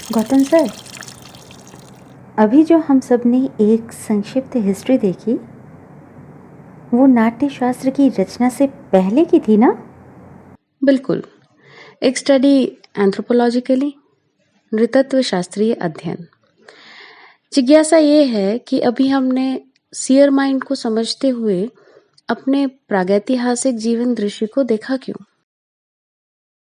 Gautam sir, अभी जो हम सब ने एक संक्षिप्त हिस्ट्री देखी, वो नाट्य शास्त्र की रचना से पहले की थी ना? बिल्कुल। एक स्टडी एंथ्रोपोलॉजिकली, नृतत्व शास्त्रीय अध्ययन। जिज्ञासा ये है कि अभी हमने सियर माइंड को समझते हुए अपने प्रागैतिहासिक जीवन दृश्य को देखा क्यों?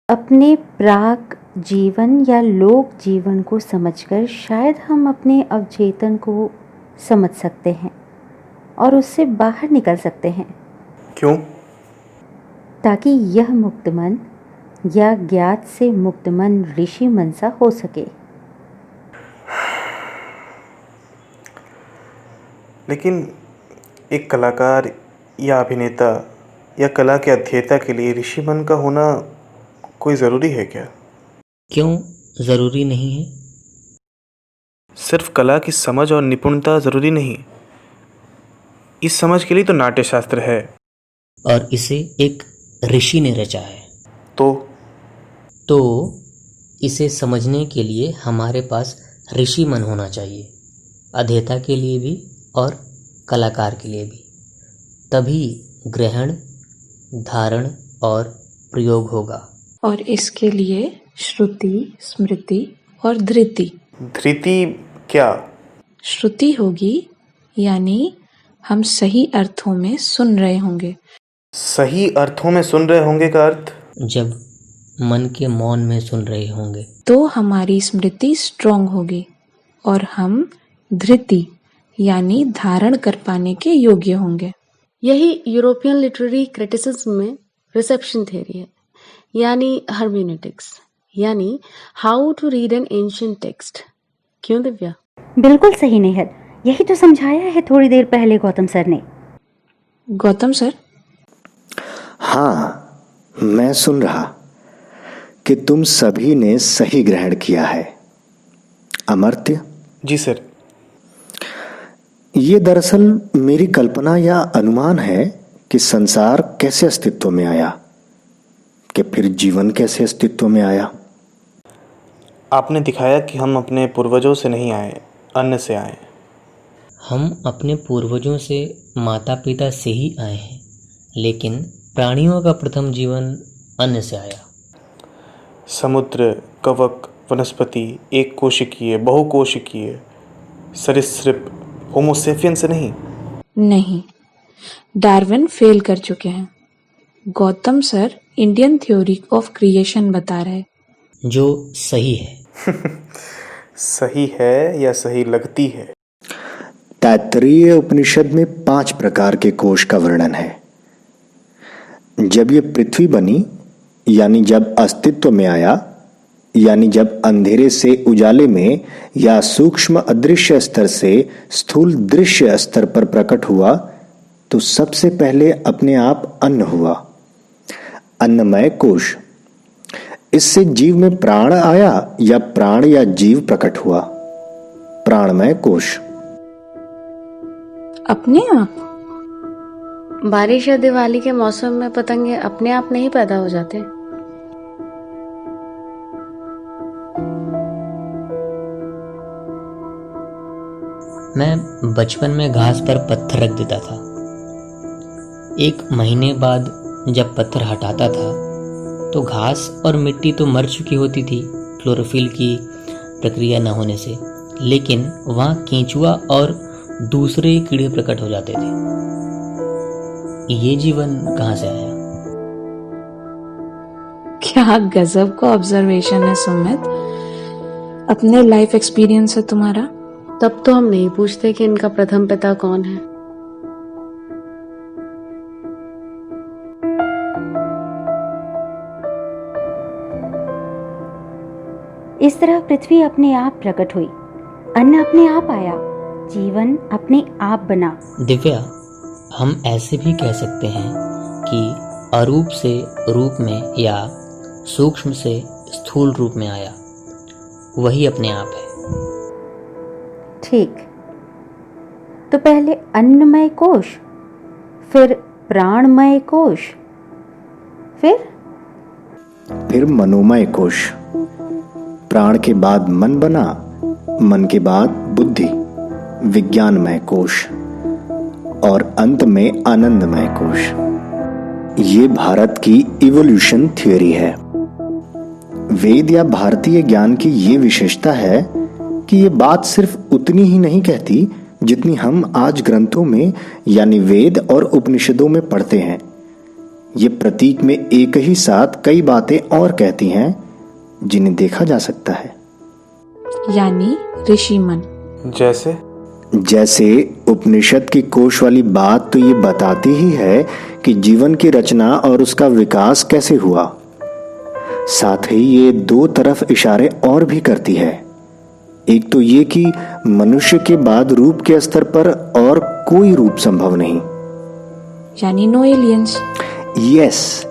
अपने प्राक जीवन या लोक जीवन को समझकर शायद हम अपने अवचेतन को समझ सकते हैं और उससे बाहर निकल सकते हैं। क्यों? ताकि यह मुक्त मन या ज्ञात से मुक्त मन ऋषि मन सा हो सके। लेकिन एक कलाकार या अभिनेता या कला के अध्येता के लिए ऋषि मन का होना कोई ज़रूरी है क्या? क्यों ज़रूरी नहीं है? सिर्फ कला की समझ और निपुणता ज़रूरी नहीं। इस समझ के लिए तो नाट्यशास्त्र है। और इसे एक ऋषि ने रचा है। तो इसे समझने के लिए हमारे पास ऋषि मन होना चाहिए, अध्येता के लिए भी और कलाकार के लिए भी। तभी ग्रहण, धारण और प्रयोग होगा। और इसके लिए श्रुति, स्मृति और धृति। धृति क्या? श्रुति होगी यानी हम सही अर्थों में सुन रहे होंगे। सही अर्थों में सुन रहे होंगे का अर्थ? जब मन के मौन में सुन रहे होंगे तो हमारी स्मृति स्ट्रांग होगी और हम धृति यानी धारण कर पाने के योग्य होंगे। यही यूरोपियन लिटरेरी क्रिटिसिज्म में रिसेप्शन थ्योरी है, यानी हर्मेनेटिक्स, यानी how to read an ancient text. क्यों दिव्या? बिल्कुल सही नेहल, यही तो समझाया है थोड़ी देर पहले गौतम सर ने। गौतम सर? हाँ, मैं सुन रहा कि तुम सभी ने सही ग्रहण किया है। अमर्त्य? जी सर। ये दरअसल मेरी कल्पना या अनुमान है कि संसार कैसे अस्तित्व में आया, कि फिर जीवन कैसे अस्तित्व में आया। आपने दिखाया कि हम अपने पूर्वजों से नहीं आए, अन्न से आए। हम अपने पूर्वजों से, माता पिता से ही आए हैं, लेकिन प्राणियों का प्रथम जीवन अन्न से आया। समुद्र, कवक, वनस्पति, एक कोशिकीय, बहुकोशिकीय, सरीसृप, होमोसेपियन से नहीं। नहीं, डार्विन फेल कर चुके हैं। Gautam sir Indian theory of creation बता रहे, जो सही है। सही है या सही लगती है? तैत्तरीय उपनिषद में 5 प्रकार के कोश का वर्णन है। जब ये पृथ्वी बनी, यानी जब अस्तित्व में आया, यानी जब अंधेरे से उजाले में या सूक्ष्म अदृश्य स्तर से स्थूल दृश्य स्तर पर प्रकट हुआ, तो सबसे पहले अपने आप अन्न हुआ, अन्नमय कोश। इससे जीव में प्राण आया या प्राण या जीव प्रकट हुआ, प्राणमय कोश। अपने आप? बारिश या दिवाली के मौसम में पतंगे अपने आप नहीं पैदा हो जाते। मैं बचपन में घास पर पत्थर रख देता था। 1 महीने बाद जब पत्थर हटाता था तो घास और मिट्टी तो मर चुकी होती थी क्लोरोफिल की प्रक्रिया न होने से, लेकिन वहाँ केंचुआ और दूसरे कीड़े प्रकट हो जाते थे। ये जीवन कहाँ से आया? क्या गजब का ऑब्जर्वेशन है सुमित, अपने लाइफ एक्सपीरियंस है तुम्हारा। तब तो हम नहीं पूछते कि इनका प्रथम पिता कौन है। इस तरह पृथ्वी अपने आप प्रकट हुई, अन्न अपने आप आया, जीवन अपने आप बना। दिव्या, हम ऐसे भी कह सकते हैं कि अरूप से रूप में या सूक्ष्म से स्थूल रूप में आया, वही अपने आप है। ठीक, तो पहले अन्नमय कोश, फिर प्राणमय कोश, फिर मनोमय कोश, प्राण के बाद मन बना, मन के बाद बुद्धि, विज्ञानमय कोश और अंत में आनंदमय कोश। ये भारत की इवोल्यूशन थ्योरी है। वेद या भारतीय ज्ञान की ये विशेषता है कि ये बात सिर्फ उतनी ही नहीं कहती जितनी हम आज ग्रंथों में यानी वेद और उपनिषदों में पढ़ते हैं। ये प्रतीक में एक ही साथ कई बातें और कहती हैं जिन्हें देखा जा सकता है। यानी ऋषि मन। जैसे उपनिषद की कोश वाली बात तो ये बताती ही है कि जीवन की रचना और उसका विकास कैसे हुआ। साथ ही ये दो तरफ इशारे और भी करती है। एक तो ये कि मनुष्य के बाद रूप के स्तर पर और कोई रूप संभव नहीं, यानी नो एलियंस। यस।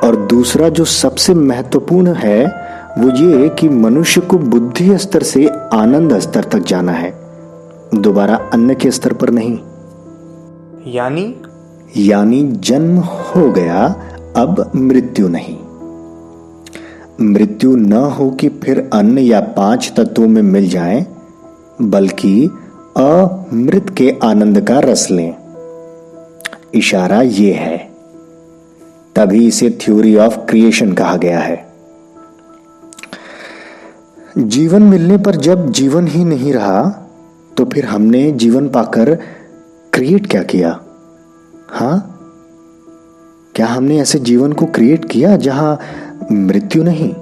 और दूसरा जो सबसे महत्वपूर्ण है वो ये कि मनुष्य को बुद्धि स्तर से आनंद स्तर तक जाना है, दोबारा अन्य के स्तर पर नहीं। यानी जन्म हो गया, अब मृत्यु नहीं। मृत्यु न हो कि फिर अन्न या 5 तत्वों में मिल जाएं, बल्कि अमृत के आनंद का रस लें। इशारा ये है, तभी इसे थ्योरी ऑफ क्रिएशन कहा गया है। जीवन मिलने पर जब जीवन ही नहीं रहा तो फिर हमने जीवन पाकर क्रिएट क्या किया? हाँ, क्या हमने ऐसे जीवन को क्रिएट किया जहां मृत्यु नहीं,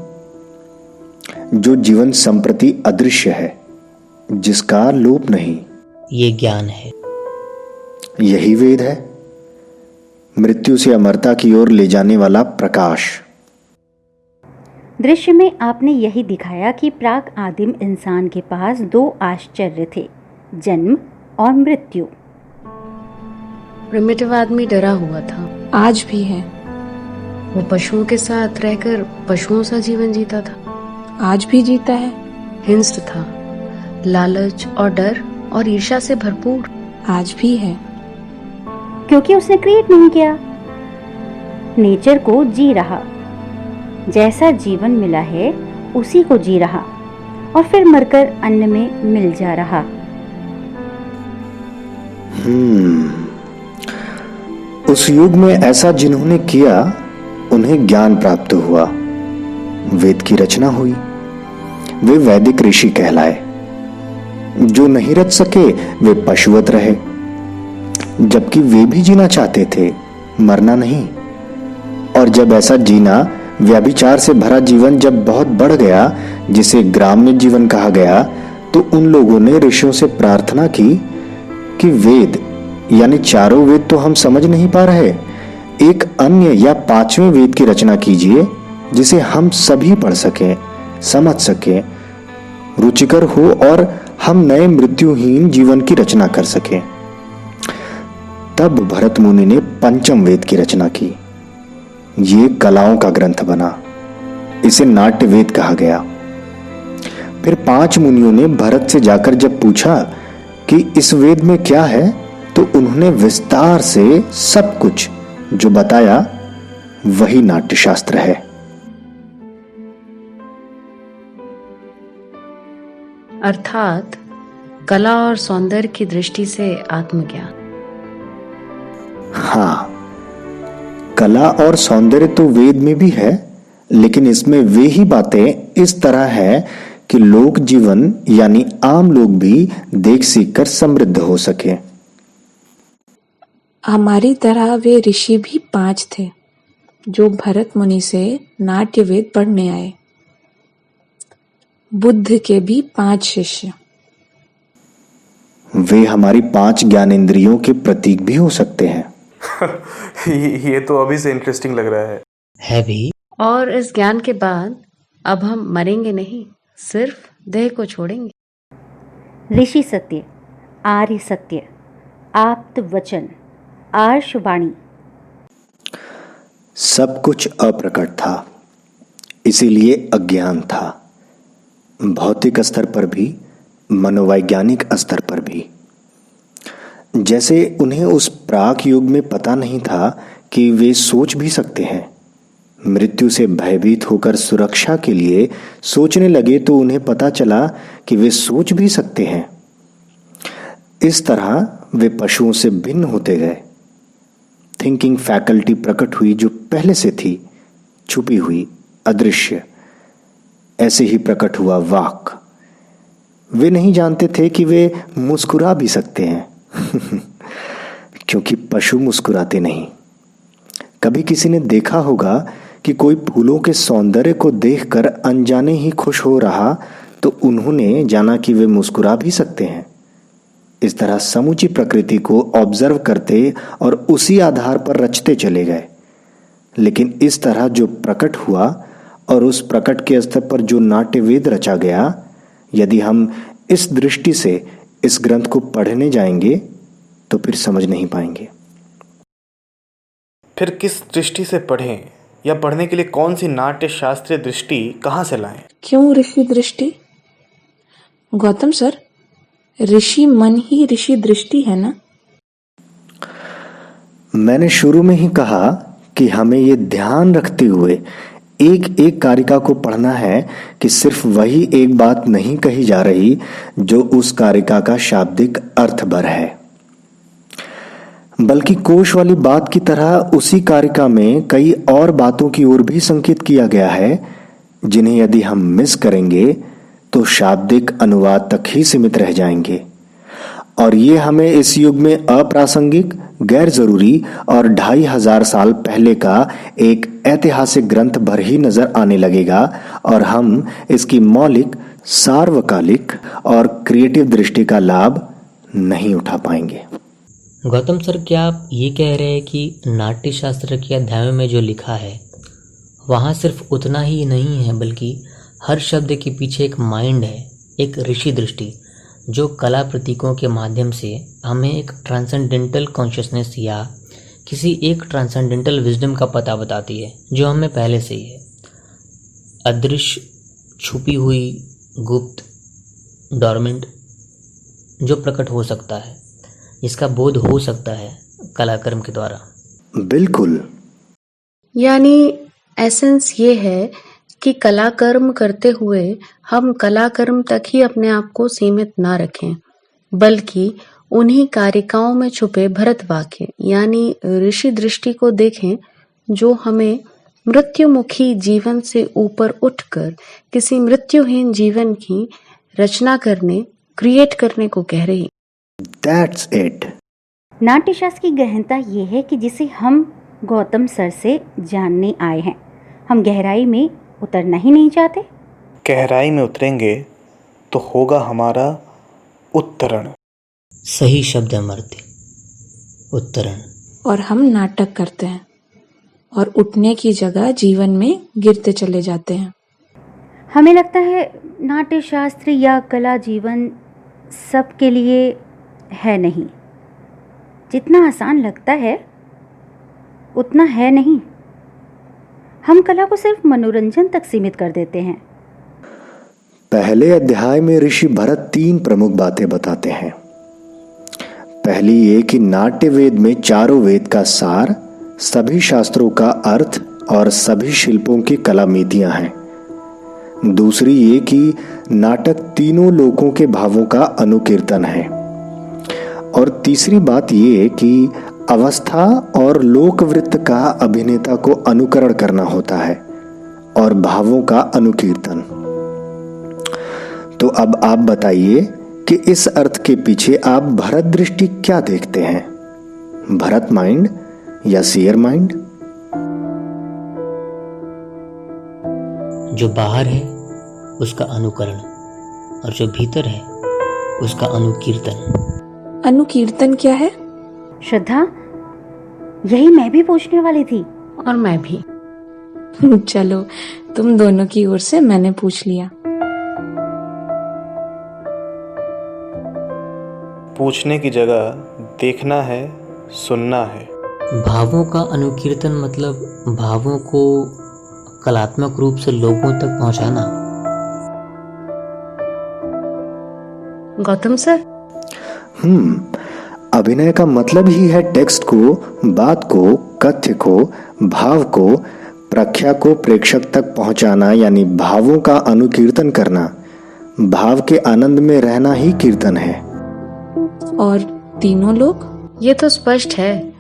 जो जीवन संप्रति अदृश्य है, जिसका लोप नहीं? ये ज्ञान है, यही वेद है, मृत्यु से अमरता की ओर ले जाने वाला प्रकाश। दृश्य में आपने यही दिखाया कि प्राक आदिम इंसान के पास 2 आश्चर्य थे, जन्म और मृत्यु। प्रिमिटिव आदमी डरा हुआ था, आज भी है। वो पशुओं के साथ रहकर पशुओं सा जीवन जीता था, आज भी जीता है। हिंस्र था, लालच और डर और ईर्ष्या से भरपूर, आज भी है। क्योंकि उसने क्रिएट नहीं किया, नेचर को जी रहा, जैसा जीवन मिला है उसी को जी रहा और फिर मरकर अन्न में मिल जा रहा। उस युग में ऐसा जिन्होंने किया उन्हें ज्ञान प्राप्त हुआ, वेद की रचना हुई, वे वैदिक ऋषि कहलाए। जो नहीं रच सके वे पशुवत रहे, जबकि वे भी जीना चाहते थे, मरना नहीं। और जब ऐसा जीना व्यभिचार से भरा जीवन जब बहुत बढ़ गया, जिसे ग्राम्य जीवन कहा गया, तो उन लोगों ने ऋषियों से प्रार्थना की कि वेद यानी 4 वेद तो हम समझ नहीं पा रहे, एक अन्य या 5वें वेद की रचना कीजिए जिसे हम सभी पढ़ सकें, समझ सकें, रुचिकर हो और हम नए मृत्युहीन जीवन की रचना कर सकें। तब भरत मुनि ने 5म वेद की रचना की। ये कलाओं का ग्रंथ बना, इसे नाट्य वेद कहा गया। फिर 5 मुनियों ने भरत से जाकर जब पूछा कि इस वेद में क्या है, तो उन्होंने विस्तार से सब कुछ जो बताया वही नाट्यशास्त्र है। अर्थात कला और सौंदर्य की दृष्टि से आत्मज्ञान। हाँ, कला और सौंदर्य तो वेद में भी है, लेकिन इसमें वे ही बातें इस तरह है कि लोक जीवन यानी आम लोग भी देख सीख कर समृद्ध हो सके। हमारी तरह वे ऋषि भी 5 थे जो भरत मुनि से नाट्य वेद पढ़ने आए। बुद्ध के भी 5 शिष्य। वे हमारी 5 ज्ञानेंद्रियों के प्रतीक भी हो सकते हैं। ये तो अभी से इंटरेस्टिंग लग रहा है भी। और इस ज्ञान के बाद अब हम मरेंगे नहीं, सिर्फ देह को छोड़ेंगे। ऋषि सत्य, आर्य सत्य, आप्त वचन, आर्षवाणी। सब कुछ अप्रकट था, इसीलिए अज्ञान था, भौतिक स्तर पर भी, मनोवैज्ञानिक स्तर पर भी। जैसे उन्हें उस प्राक युग में पता नहीं था कि वे सोच भी सकते हैं, मृत्यु से भयभीत होकर सुरक्षा के लिए सोचने लगे तो उन्हें पता चला कि वे सोच भी सकते हैं। इस तरह वे पशुओं से भिन्न होते गए। थिंकिंग फैकल्टी प्रकट हुई जो पहले से थी, छुपी हुई, अदृश्य। ऐसे ही प्रकट हुआ वाक। वे नहीं जानते थे कि वे मुस्कुरा भी सकते हैं क्योंकि पशु मुस्कुराते नहीं। कभी किसी ने देखा होगा कि कोई फूलों के सौंदर्य को देखकर अनजाने ही खुश हो रहा तो उन्होंने जाना कि वे मुस्कुरा भी सकते हैं। इस तरह समूची प्रकृति को ऑब्जर्व करते और उसी आधार पर रचते चले गए। लेकिन इस तरह जो प्रकट हुआ और उस प्रकट के स्तर पर जो नाट्यवेद रचा गया, यदि हम इस दृष्टि से इस ग्रंथ को पढ़ने जाएंगे तो फिर समझ नहीं पाएंगे। फिर किस दृष्टि से पढ़ें या पढ़ने के लिए कौन सी नाट्य शास्त्रीय दृष्टि कहाँ से लाएं? क्यों ऋषि दृष्टि? गौतम सर, ऋषि मन ही ऋषि दृष्टि है ना? मैंने शुरू में ही कहा कि हमें ये ध्यान रखते हुए एक एक कारिका को पढ़ना है कि सिर्फ वही एक बात नहीं कही जा रही जो उस कारिका का शाब्दिक अर्थ भर है, बल्कि कोश वाली बात की तरह उसी कारिका में कई और बातों की ओर भी संकेत किया गया है, जिन्हें यदि हम मिस करेंगे तो शाब्दिक अनुवाद तक ही सीमित रह जाएंगे। और ये हमें इस युग में अप्रासंगिक, गैर जरूरी और 2500 साल पहले का एक ऐतिहासिक ग्रंथ भर ही नजर आने लगेगा और हम इसकी मौलिक, सार्वकालिक और क्रिएटिव दृष्टि का लाभ नहीं उठा पाएंगे। गौतम सर, क्या आप ये कह रहे हैं कि नाट्य शास्त्र के अध्यायों में जो लिखा है वहाँ सिर्फ उतना ही नहीं है, बल्कि हर शब्द के पीछे एक माइंड है, एक ऋषि दृष्टि, जो कला प्रतीकों के माध्यम से हमें एक ट्रांसेंडेंटल कॉन्शियसनेस या किसी एक ट्रांसेंडेंटल विजडम का पता बताती है जो हमें पहले से ही है। अदृश्य, छुपी हुई, गुप्त, डॉर्मेंट, जो प्रकट हो सकता है, इसका बोध हो सकता है कलाकर्म के द्वारा। बिल्कुल। यानी एसेंस ये है कि कलाकर्म करते हुए हम कलाकर्म तक ही अपने आप को सीमित ना रखें, बल्कि उन्हीं कारिकाओं में छुपे भरत वाक्य यानी ऋषि दृष्टि को देखें, जो हमें मृत्युमुखी जीवन से ऊपर उठकर किसी मृत्युहीन जीवन की रचना करने, क्रिएट करने को कह रही। That's it. नाट्यशास्त्र की गहनता ये है कि जिसे हम गौतम सर से जानने आए हैं, हम गहराई में उतरना ही नहीं चाहते। गहराई में उतरेंगे तो होगा हमारा उत्तरण। सही शब्द है मर्त्य, उत्तरण। और हम नाटक करते हैं और उठने की जगह जीवन में गिरते चले जाते हैं। हमें लगता है नाट्यशास्त्र या कला जीवन सबके लिए है नहीं। जितना आसान लगता है उतना है नहीं। हम कला को सिर्फ मनोरंजन तक सीमित कर देते हैं। पहले अध्याय में ऋषि भरत 3 प्रमुख बातें बताते हैं। पहली ये कि नाट्य वेद में चारों वेद का सार, सभी शास्त्रों का अर्थ और सभी शिल्पों की कलामितियां हैं। दूसरी ये कि नाटक तीनों लोकों के भावों का अनुकीर्तन है। और तीसरी बात ये कि अवस्था और लोकवृत्त का अभिनेता को अनुकरण करना होता है और भावों का अनुकीर्तन। तो अब आप बताइए कि इस अर्थ के पीछे आप भरत दृष्टि क्या देखते हैं? भरत माइंड या सीयर माइंड? जो बाहर है उसका अनुकरण और जो भीतर है उसका अनुकीर्तन। अनुकीर्तन क्या है? श्रद्धा, यही मैं भी पूछने वाली थी। और मैं भी। चलो, तुम दोनों की ओर से मैंने पूछ लिया। पूछने की जगह देखना है, सुनना है। भावों का अनुकीर्तन मतलब भावों को कलात्मक रूप से लोगों तक पहुंचाना। गौतम सर, अभिनय का मतलब ही है टेक्स्ट को, बात को, कथ्य को, भाव को प्रख्या को प्रेक्षक तक पहुंचाना यानी भावों का अनुकीर्तन करना, भाव के आनंद में रहना ही कीर्तन है। और तीनों लोग? ये तो स्पष्ट है,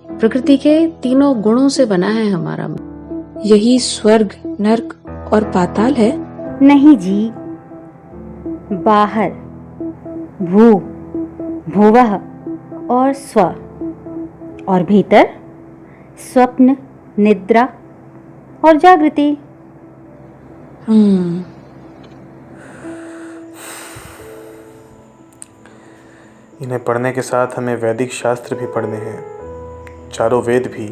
प्रकृति के तीनों गुणों से बना है हमारा मन। यही स्वर्ग, नर्क और पाताल है? नहीं जी, बाहर भू, भुवः और स्व, और भीतर स्वप्न, निद्रा और जागृति। इन्हें पढ़ने के साथ हमें वैदिक शास्त्र भी पढ़ने हैं, चारों वेद भी,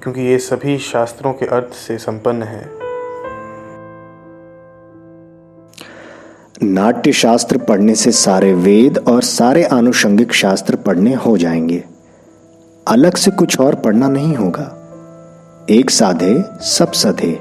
क्योंकि ये सभी शास्त्रों के अर्थ से संपन्न है। नाट्य शास्त्र पढ़ने से सारे वेद और सारे आनुषंगिक शास्त्र पढ़ने हो जाएंगे। अलग से कुछ और पढ़ना नहीं होगा। एक साधे सब सधे।